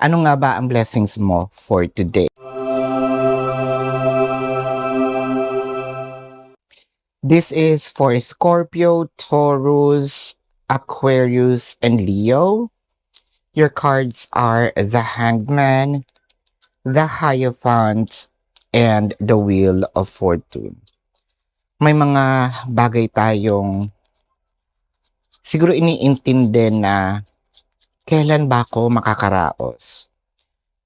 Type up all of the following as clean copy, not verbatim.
Ano nga ba ang blessings mo for today? This is for Scorpio, Taurus, Aquarius, and Leo. Your cards are the Hangman, the Hierophant, and the Wheel of Fortune. May mga bagay tayong siguro iniintindi na kailan ba ako makakaraos?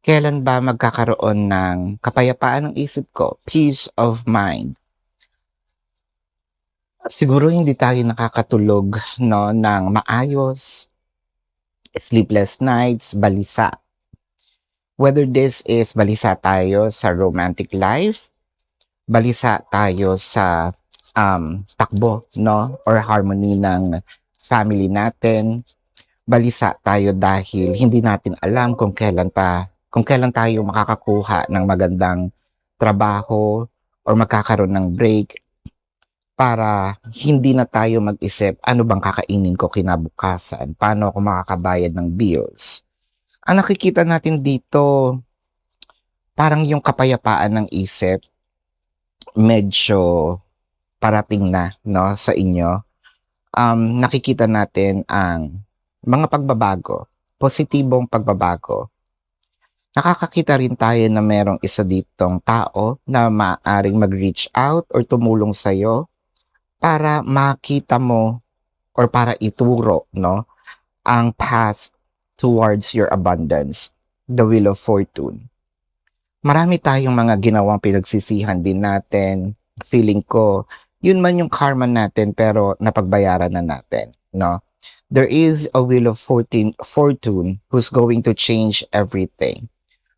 Kailan ba magkakaroon ng kapayapaan ng isip ko? Peace of mind. Siguro hindi tayo nakakatulog no, ng maayos, sleepless nights, balisa. Whether this is balisa tayo sa romantic life, balisa tayo sa takbo no, or harmony ng family natin, balisa tayo dahil hindi natin alam kung kailan tayo makakakuha ng magandang trabaho or magkakaroon ng break para hindi na tayo mag-isip ano bang kakainin ko kinabukasan, paano ako makakabayad ng bills. Ang nakikita natin dito, parang yung kapayapaan ng isip medyo parating na no, sa inyo. Nakikita natin ang mga pagbabago, positibong pagbabago. Nakakakita rin tayo na merong isa ditong tao na maaaring mag-reach out or tumulong sa'yo para makita mo or para ituro no, ang path towards your abundance, the Wheel of Fortune. Marami tayong mga ginawang pinagsisihan din natin. Feeling ko, yun man yung karma natin pero napagbayaran na natin, no? There is a Wheel of Fortune who's going to change everything.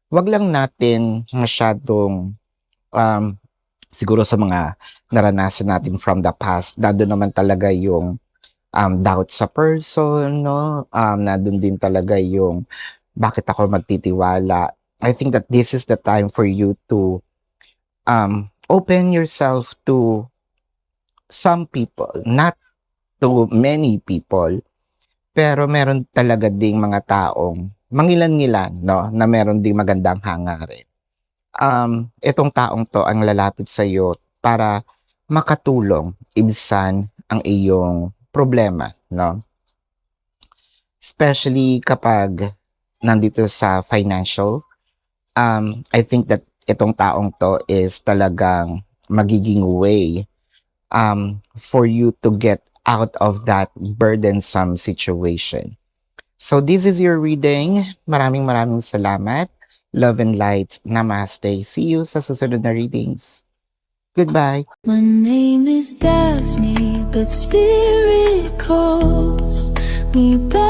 Wag lang natin masyadong siguro sa mga naranasan natin from the past, nandun naman talaga yung doubt sa person, no? Nandun din talaga yung bakit ako magtitiwala. I think that this is the time for you to open yourself to some people, not to many people, pero meron talaga ding mga taong mangilan-ngilan, no, na meron ding magandang hangarin. Itong taong to ang lalapit sa iyo para makatulong ibsan ang iyong problema, no? Especially kapag nandito sa financial, I think that itong taong to is talagang magiging way for you to get out of that burdensome situation. So this is your reading. Maraming salamat. Love and light. Namaste. See you sa susunod na readings. Goodbye. My name is Daphne, but spirit calls me back.